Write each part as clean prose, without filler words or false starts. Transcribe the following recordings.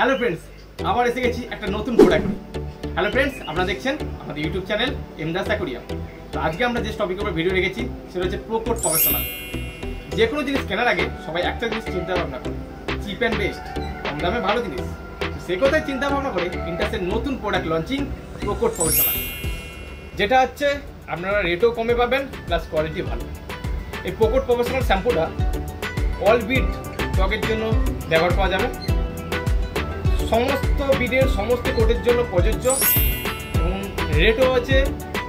Hello friends, আবার এসে গেছি একটা নতুন প্রোডাক্ট। হ্যালো ফ্রেন্ডস, আপনারা দেখছেন আমাদের ইউটিউব চ্যানেল এমদাস অ্যাকোরিয়াম। তো আজকে আমরা যে টপিকের উপর ভিডিও রেখেছি সেটা হচ্ছে প্রোকোড প্রফেশনাল। যে কোনো জিনিস কেনার আগে সবাই একটা জিনিস চিন্তা ভাবনা করে, চিপ অ্যান্ড বেস্ট, কম দামে ভালো জিনিস। সে কথায় চিন্তা ভাবনা করে ইন্টাসের নতুন প্রোডাক্ট লঞ্চিং প্রোকোড প্রফেশনাল, যেটা হচ্ছে আপনারা রেটও কমে পাবেন প্লাস কোয়ালিটি ভালো। এই প্রোকোড প্রফেশনাল শ্যাম্পুটা অল বিট ত্বকের জন্য ব্যবহার করা যাবে, সমস্ত বিডের সমস্ত কোটের জন্য প্রযোজ্য এবং রেটও আছে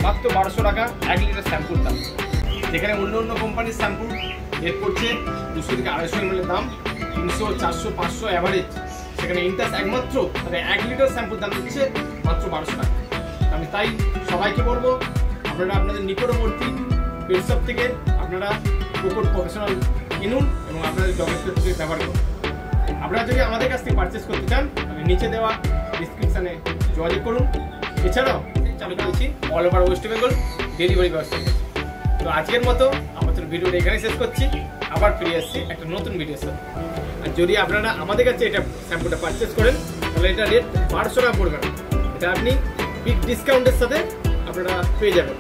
মাত্র 1200 টাকা 1 লিটার শ্যাম্পুর দাম। যেখানে অন্য অন্য কোম্পানির শ্যাম্পু রেট পড়ছে 200 থেকে 250 ml দাম, 300, 400, 500 অ্যাভারেজ। সেখানে ইন্টাস একমাত্র 1 লিটার শ্যাম্পুর দাম দিচ্ছে মাত্র 1200 টাকা। আমি তাই সবাইকে বলবো, আপনারা আপনাদের নিকটবর্তী পেট শপ থেকে আপনারা প্রোকোড প্রফেশনাল কিনুন এবং আপনাদের ত্বকের ক্ষেত্রে ব্যবহার করুন। আপনারা যদি আমাদের কাছ থেকে পারচেস করতে চান তাহলে নিচে দেওয়া ডিসক্রিপশানে যোগাযোগ করুন। এছাড়াও চালু করেছি all over West Bengal delivery ব্যবস্থা। তো আজকের মতো আমাদের ভিডিওটা এখানে শেষ করছি, আবার ফিরে আসছি একটা নতুন ভিডিওর সাথে। আর যদি আপনারা আমাদের কাছে এটা শ্যাম্পুটা পারচেস করেন তাহলে এটা রেট 1200 টাকা পড়বে না, এটা আপনি বিগ ডিসকাউন্টের সাথে আপনারা পেয়ে যাবেন।